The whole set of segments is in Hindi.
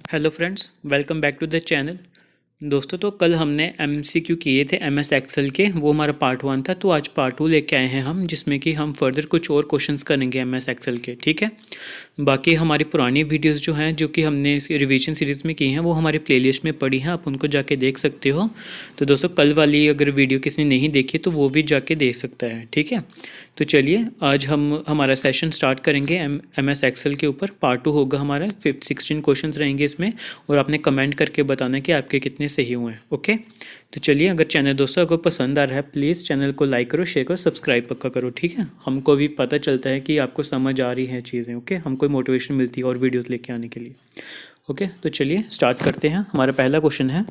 Hello friends, welcome back to the channel. दोस्तों, तो कल हमने एमसीक्यू किए थे एमएस एक्सेल के, वो हमारा पार्ट 1 था। तो आज पार्ट 2 लेके आए हैं हम, जिसमें कि हम फर्दर कुछ और क्वेश्चंस करेंगे एमएस एक्सेल के। ठीक है। बाकी हमारी पुरानी वीडियोस जो हैं, जो कि हमने इस रिवीजन सीरीज़ में की हैं, वो हमारी प्लेलिस्ट में पड़ी हैं, आप उनको जाके देख सकते हो। तो दोस्तों, कल वाली अगर वीडियो किसी ने नहीं देखी तो वो भी जाके देख सकता है। ठीक है। तो चलिए, आज हम हमारा सेशन स्टार्ट करेंगे एमएस एक्सेल के ऊपर। पार्ट 2 होगा हमारा। 16 क्वेश्चंस रहेंगे इसमें, और आपने कमेंट करके बताना कि आपके कितने सही हुए हैं। ओके। तो चलिए, अगर चैनल दोस्तों अगर पसंद आ रहा है, प्लीज़ चैनल को लाइक करो, शेयर करो, सब्सक्राइब पक्का करो। ठीक है। हमको भी पता चलता है कि आपको समझ आ रही हैं चीज़ें। ओके। हमको मोटिवेशन मिलती है और वीडियोस लेके आने के लिए। ओके। तो चलिए स्टार्ट करते हैं। हमारा पहला क्वेश्चन है,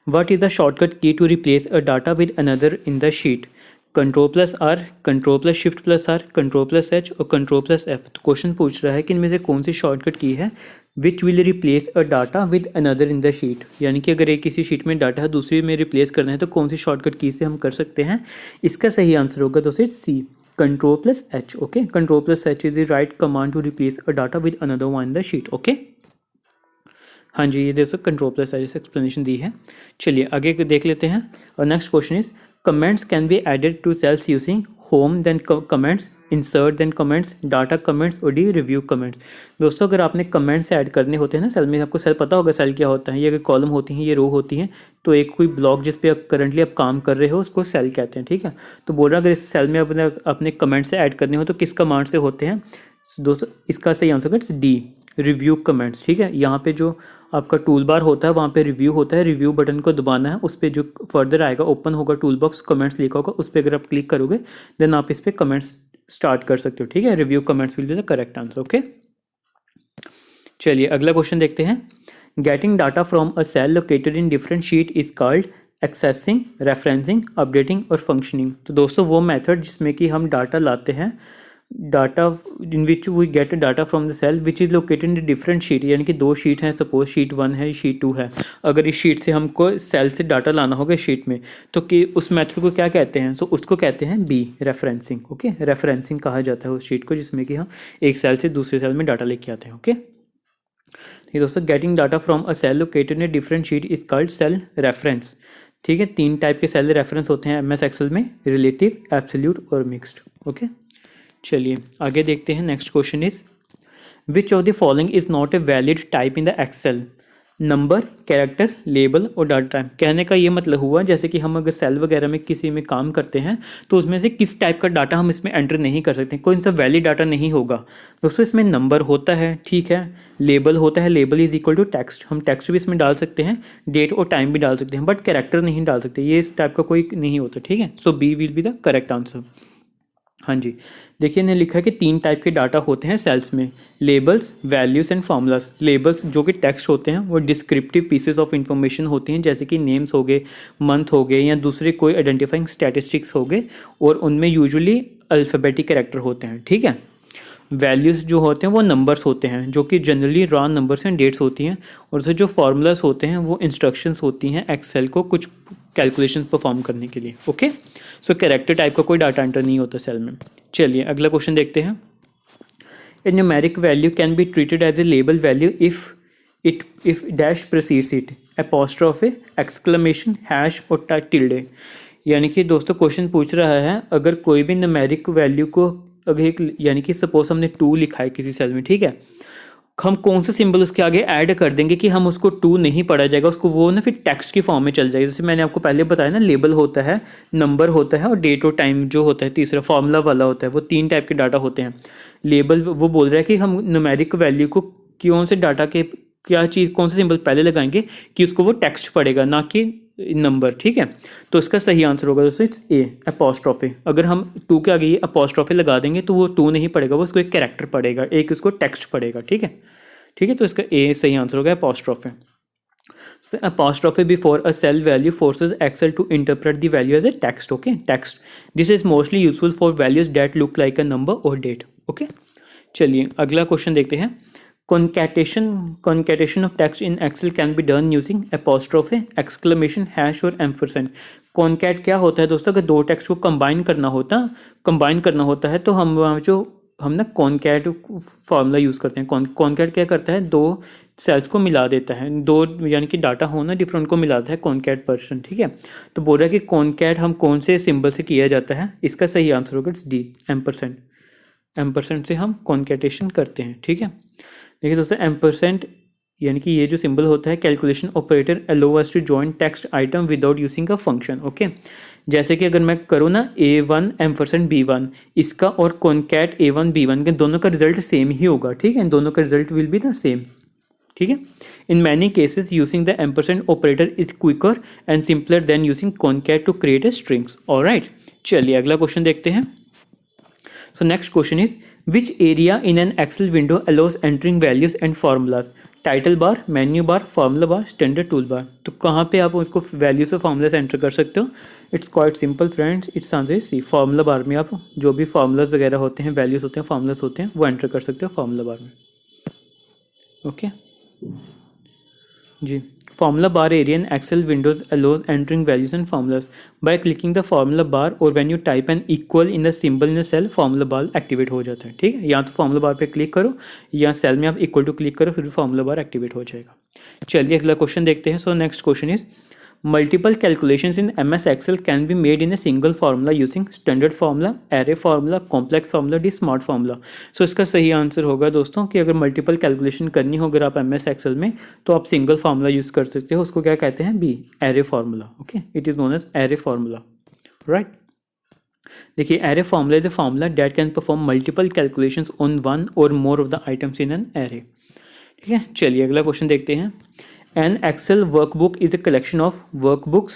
what is the shortcut key to replace a data with another in the sheet? Control plus R, control plus shift plus R, control plus H और कंट्रोल प्लस एफ। तो क्वेश्चन पूछ रहा है कि इनमें से कौन सी शॉर्टकट की है which will replace a data with another in the sheet. यानी कि अगर एक किसी शीट में डाटा है दूसरी में रिप्लेस करना है तो कौन सी शॉर्टकट की से हम कर सकते हैं। इसका सही आंसर होगा दोस्तों C, control plus H. Okay. Control plus H is the right command to replace a data with another one in the sheet. Okay. हाँ जी, ये देखो कंट्रोल प्लस एच एक्सप्लेनेशन दी है। चलिए आगे देख लेते हैं। और next question is, comments can be added to cells using home then comments, insert then comments, data comments और डी रिव्यू कमेंट्स। दोस्तों, अगर आपने कमेंट्स ऐड करने होते हैं ना सेल में, आपको सेल पता होगा सेल क्या होता है। ये अगर कॉलम होती हैं, ये रो होती हैं, तो एक कोई ब्लॉक जिस पे करंटली आप काम कर रहे हो उसको सेल कहते हैं। ठीक है। तो बोल रहा अगर इस सेल में अपने अपने कमेंट्स ऐड करने हो तो किस कमांड से होते हैं। दोस्तों, इसका सही आंसर है डी, रिव्यू कमेंट्स। ठीक है। यहाँ पे जो आपका टूल बार होता है वहाँ पे रिव्यू होता है, रिव्यू बटन को दबाना है, उस पर जो फर्दर आएगा ओपन होगा टूल बॉक्स, कमेंट्स लिखा होगा, उस पर अगर आप क्लिक करोगे देन आप इस पर कमेंट्स स्टार्ट कर सकते हो। ठीक है। Review comments will be the correct answer. Okay. चलिए अगला क्वेश्चन देखते हैं। Getting data from a cell located in different sheet is called accessing, referencing, updating और फंक्शनिंग। तो दोस्तों, वो मेथड जिसमें कि हम डाटा लाते हैं, data in which we get data from the cell which is located in different sheet. यानी कि दो शीट हैं, सपोज शीट 1 है, शीट 2 है। अगर इस शीट से हमको सेल से डाटा लाना होगा शीट में, तो कि उस मेथड को क्या कहते हैं। सो उसको कहते हैं बी, रेफरेंसिंग। ओके। रेफरेंसिंग कहा जाता है उस शीट को जिसमें कि हम एक सेल से दूसरे सेल में डाटा लेके आते हैं। ओके। ठीक दोस्तों, getting data from a cell located in different sheet is called cell reference. ठीक है। 3 टाइप के सेल रेफरेंस होते हैं एमएस एक्सेल में, रिलेटिव, एब्सोल्यूट और मिक्स्ड। ओके। चलिए आगे देखते हैं। Next question is, which of the following is not a valid type in the Excel? Number, character, label और डाटा टाइप। कहने का ये मतलब हुआ जैसे कि हम अगर सेल वगैरह में किसी में काम करते हैं तो उसमें से किस टाइप का डाटा हम इसमें एंटर नहीं कर सकते, कोई सा वैलिड डाटा नहीं होगा। दोस्तों, इसमें नंबर होता है, ठीक है, लेबल होता है, label is equal to text, हम टेक्स्ट भी इसमें डाल सकते हैं, डेट और टाइम भी डाल सकते हैं, बट कैरेक्टर नहीं डाल सकते, ये इस टाइप का कोई नहीं होता। ठीक है। So B will be the correct answer. हाँ जी, देखिए इन्हें लिखा है कि 3 टाइप के डाटा होते हैं सेल्स में, labels, values and formulas. Labels जो कि टेक्स्ट होते हैं, वो डिस्क्रिप्टिव पीसेस ऑफ इंफॉर्मेशन होती हैं, जैसे कि नेम्स हो गए, मंथ हो गए, या दूसरे कोई आइडेंटिफाइंग स्टैटिस्टिक्स हो गए, और उनमें यूजुअली अल्फ़ाबेटिक कैरेक्टर होते हैं। ठीक है। वैल्यूज़ जो होते हैं वो नंबर्स होते हैं, जो कि generally raw numbers and dates होती हैं, और उससे जो फार्मूलास होते हैं वो इंस्ट्रक्शंस होती हैं एक्सेल को कुछ कैलकुलेशंस परफॉर्म करने के लिए। ओके। सो कैरेक्टर टाइप का कोई डाटा एंटर नहीं होता सेल में। चलिए अगला क्वेश्चन देखते हैं। A numeric value can be treated as a label value if dash precedes it, apostrophe, exclamation, hash और टिल्डे। यानी कि दोस्तों, क्वेश्चन पूछ रहा है अगर कोई भी न्यूमेरिक वैल्यू को, अगर एक, यानी कि सपोज हमने 2 लिखा है किसी सेल में, ठीक है, हम कौन सा सिंबल उसके आगे ऐड कर देंगे कि हम उसको 2 नहीं पढ़ा जाएगा, उसको वो ना फिर टेक्स्ट की फॉर्म में चल जाएगा। जैसे मैंने आपको पहले बताया ना, लेबल होता है, नंबर होता है, और डेट और टाइम जो होता है तीसरा फॉर्मूला वाला होता है। वो 3 टाइप के डाटा होते हैं। लेबल वो बोल रहा है कि हम न्यूमेरिक वैल्यू को कौन से डाटा के क्या चीज़, कौन सा सिंबल पहले लगाएंगे कि उसको वो टेक्स्ट पढ़ेगा, ना कि नंबर। ठीक है। तो इसका सही आंसर होगा दोस्तों इट्स ए, अपोस्ट्रोफे। अगर हम 2 के आगे ये अपोस्ट्रोफे लगा देंगे तो वो 2 नहीं पढ़ेगा, वो उसको एक कैरेक्टर पढ़ेगा, एक उसको टेक्स्ट पढ़ेगा। ठीक है। ठीक है। तो इसका ए सही आंसर होगा apostrophe. So apostrophe before a cell value forces Excel to interpret the value as a text. Okay, text. This is mostly useful for values that look like a number or date. Okay. चलिए अगला क्वेश्चन देखते हैं। Concatenation of text in Excel can be done using apostrophe, exclamation, hash और ampersand. कॉन्कैट क्या होता है दोस्तों? अगर 2 टेक्स्ट को कंबाइन करना होता है तो हम वहाँ जो हम ना कॉनकैट फार्मूला यूज़ करते हैं। कॉनकैट क्या करता है, दो सेल्स को मिला देता है, दो यानी कि डाटा हो ना डिफरेंट को मिलाता है कॉनकैट पर्सन, ठीक है। तो बोल रहा है कि कॉनकैट हम कौन से सिंबल से किया जाता है, इसका सही आंसर होगा डी, एम्परसेंड। एम्परसेंड से हम कॉनकैटेशन करते हैं, ठीक है। देखिए दोस्तों, एम्परसेंड यानी कि ये जो सिंबल होता है, calculation operator allow us to join text item without using a function, okay. जैसे कि अगर मैं करूँ ना A1 एम्परसेंड B1, इसका और कॉनकैट A1 B1 के दोनों का रिजल्ट सेम ही होगा, ठीक है। इन दोनों का result will be the same, ठीक है। In many cases using the ampersand operator is quicker and simpler than using concat to create a strings. Alright, चलिए अगला क्वेश्चन देखते हैं। So next question is, which area in an Excel window allows entering values and formulas? Title bar, menu bar, formula bar, standard tool bar. तो कहाँ पे आप उसको वैल्यूज और फार्मूलाज एंटर कर सकते हो? It's quite simple friends, it's answer is C. Formula bar में आप जो भी फार्मूलाज वगैरह होते हैं, वैल्यूज होते हैं, फार्मूलाज होते हैं, वो एंटर कर सकते हो फार्मूला बार में, okay ji. Formula bar area in Excel windows allows entering values and formulas by clicking the formula bar, और when you type an equal in the symbol in the cell, formula bar activate हो जाता है, ठीक है। या तो formula bar पे क्लिक करो या सेल में आप इक्वल टू क्लिक करो, फिर formula bar एक्टिवेट हो जाएगा। चलिए अगला क्वेश्चन देखते हैं। So next question is, multiple calculations in MS Excel can be made in a single formula using standard formula, array formula, complex formula, D smart formula। सो इसका सही आंसर होगा दोस्तों कि अगर मल्टीपल कैलकुलेशन करनी हो अगर आप MS Excel में, तो आप सिंगल फार्मूला यूज़ कर सकते हो। उसको क्या कहते हैं? B, array formula, okay. It is known as array formula, right. देखिए, array formula is a formula that can perform multiple calculations on one or more of the items in an array, ठीक है। चलिए अगला क्वेश्चन देखते हैं। An Excel workbook is a collection of workbooks,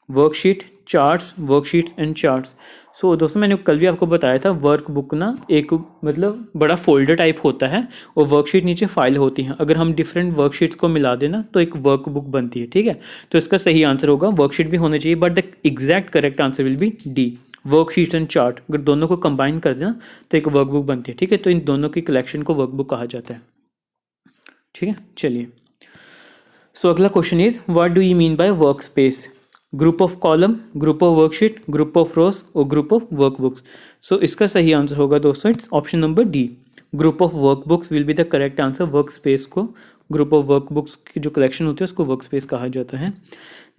worksheet, charts, worksheets and charts। सो दोस्तों, मैंने कल भी आपको बताया था, वर्कबुक ना एक मतलब बड़ा फोल्डर टाइप होता है और वर्कशीट नीचे फाइल होती हैं। अगर हम डिफरेंट वर्कशीट्स को मिला देना तो एक वर्कबुक बनती है, ठीक है। तो इसका सही आंसर होगा, वर्कशीट भी होना चाहिए, but the exact correct answer will be D, worksheet and chart. अगर दोनों को कंबाइन कर देना तो एक वर्कबुक बनती है, ठीक है। तो इन दोनों की कलेक्शन को वर्कबुक कहा जाता है, ठीक है। चलिए, सो अगला question is, what do you mean by work space? Group of column, group of worksheet, group of रोज और ग्रुप ऑफ वर्कबुक्स। सो इसका सही आंसर होगा दोस्तों, it's option number D, group of workbooks will be the correct answer. Work space को, ग्रुप ऑफ वर्कबुक्स की जो कलेक्शन होती है उसको वर्क स्पेस कहा जाता है।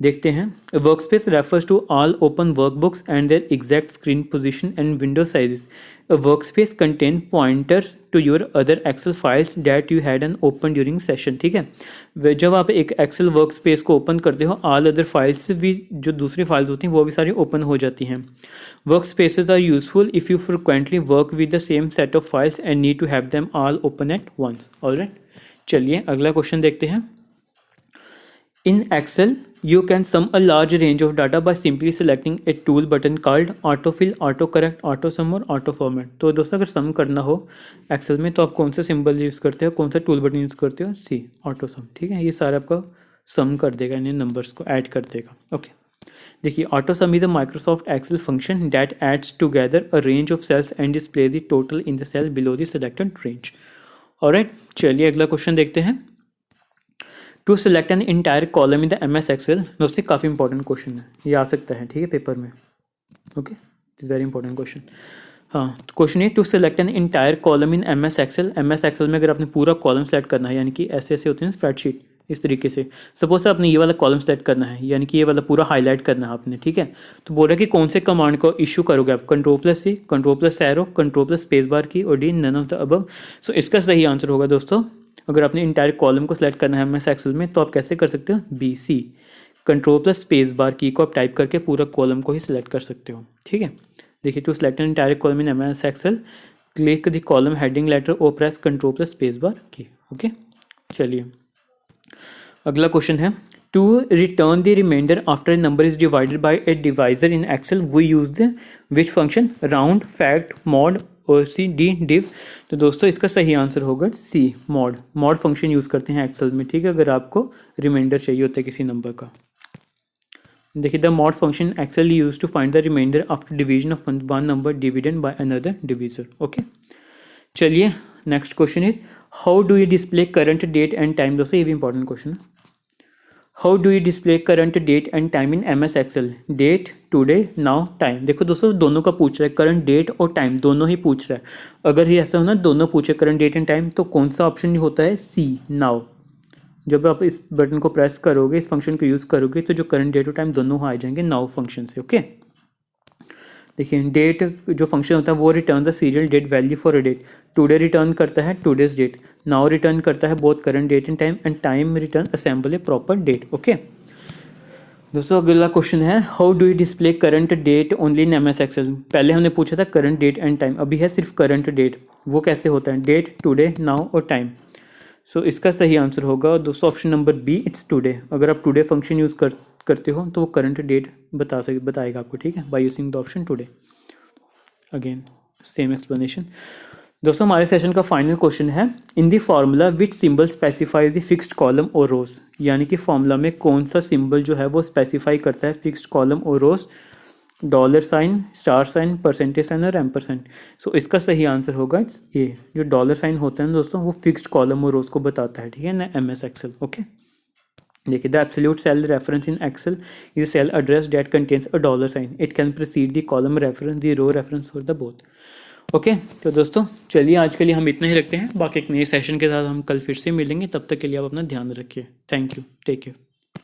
देखते हैं, work space refers to all open workbooks and their exact screen position and window sizes. A workspace contain pointers to your other Excel files that you had an open during session, ठीक है। जब आप एक Excel workspace को ओपन करते हो, all other files भी जो दूसरी फाइल्स होती हैं वो भी सारी ओपन हो जाती हैं। Workspaces are useful if you frequently work with the same set of files and need to have them all open at once, alright। चलिए अगला क्वेश्चन देखते हैं। In Excel, you can sum a large range of data by simply selecting a tool button called autofill, autocorrect, autosum और autoformat। तो दोस्तों, अगर सम करना हो एक्सेल में तो आप कौन सा सिंबल यूज़ करते हो, कौन सा टूल बटन यूज़ करते हो? सी, ऑटोसम, ठीक है। ये सारा आपका सम कर देगा, इन्हें नंबर्स को ऐड कर देगा, ओके। देखिए, autosum is a Microsoft Excel function that adds together a range of cells and displays the total in the cell below the selected range, alright. चलिए अगला क्वेश्चन देखते हैं। To select an entire column in the MS Excel, दोस्तों काफ़ी इंपॉर्टेंट क्वेश्चन है, ये आ सकता है, ठीक है, पेपर में, ओके। Very important question. हाँ, तो क्वेश्चन है, to select an entire column in MS Excel। MS Excel में अगर आपने पूरा कॉलम सेलेक्ट करना है, यानी कि ऐसे ऐसे होते हैं स्प्रेडशीट, इस तरीके से। सपोज आपने ये वाला कॉलम सेलेक्ट करना है, यानी कि ये वाला पूरा हाईलाइट करना है आपने, ठीक है। तो बोल रहा है कि कौन से कमांड को इशू करोगे आप? Control, control+ arrow, control+ space bar key, और D none of the above. So इसका सही आंसर होगा दोस्तों, अगर आपने इंटायर कॉलम को सिलेक्ट करना है MS Excel में, तो आप कैसे कर सकते हो? BC, कंट्रोल+ स्पेस बार की को आप टाइप करके पूरा कॉलम को ही सिलेक्ट कर सकते हो, ठीक है। देखिए, to select an entire column in MS Excel, click the column heading letter और press control+ space bar key, okay. चलिए अगला क्वेश्चन है, to return the remainder after a number is divided by a divisor in Excel we use the which function? Round, fact, mod और सी, डी, डिव। तो दोस्तों इसका सही आंसर होगा सी, मॉड। मॉड फंक्शन यूज़ करते हैं एक्सेल में, ठीक है, अगर आपको रिमाइंडर चाहिए होता है किसी नंबर का। देखिए, the mod function Excel use to find the remainder after division of one number dividend by another divisor, okay. चलिए next question is, how do you display current date and time? दोस्तों ये भी इंपॉर्टेंट क्वेश्चन है। How do you display current date and time in MS Excel? Date, today, now, time. देखो दोस्तों दोनों का पूछ रहा है, करंट डेट और टाइम दोनों ही पूछ रहा है। अगर ये ऐसा हो ना दोनों पूछे करंट डेट एंड टाइम, तो कौन सा ऑप्शन होता है? सी, नाउ। जब आप इस बटन को प्रेस करोगे, इस फंक्शन को यूज़ करोगे, तो जो करंट डेट और टाइम दोनों आ जाएंगे नाउ फंक्शन से। ओके, देखिए डेट जो फंक्शन होता है वो return the serial date value for a date. Today return करता है टुडेज डेट, नाउ रिटर्न करता है both current date and time return assemble a proper date. Okay दोस्तों, अगला क्वेश्चन है how do you display current date only in MS Excel? पहले हमने पूछा था करंट डेट एंड टाइम, अभी है सिर्फ करंट डेट। वो कैसे होता है? डेट, टुडे, नाउ और टाइम। सो इसका सही आंसर होगा दोस्तों option number B, it's today. अगर आप टुडे फंक्शन यूज़ करते हो तो वो करंट डेट बताएगा आपको, ठीक है, by using the option today. Again same explanation. दोस्तों हमारे सेशन का फाइनल क्वेश्चन है in the formula which symbol specifies the fixed column और रोज। यानी कि फार्मूला में कौन सा सिंबल जो है वो स्पेसिफाई करता है फिक्स्ड कॉलम और rows? Dollar sign, star sign, percentage sign और एम्परसेंट। सो इसका सही आंसर होगा इट्स ए। जो डॉलर साइन होता है ना दोस्तों, वो फिक्स्ड कॉलम और रोज को बताता है, ठीक है ना, MS एक्सेल। ओके, देखिए the absolute cell reference in Excel is a cell address that contains a dollar sign. It can precede the column reference, the row reference or the both. Okay तो दोस्तों चलिए आज के लिए हम इतना ही रखते हैं, बाकी एक नए सेशन के साथ हम कल फिर से मिलेंगे। तब तक के लिए आप अपना ध्यान रखिए। Thank you, take care.